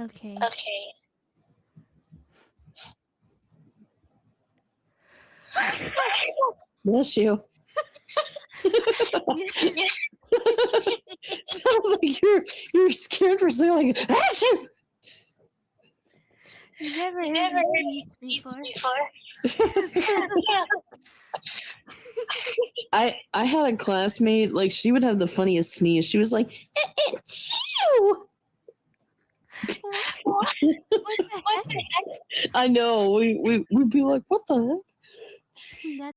Okay. Okay. Bless you. Yeah. Sounds like you're scared for saying like, achoo! You never You heard never me heard me sneeze sneeze before. before? I had a classmate, like she would have the funniest sneeze. She was like, achoo! What? What? What the What heck? the heck? I know. We'd be like, what the heck? That's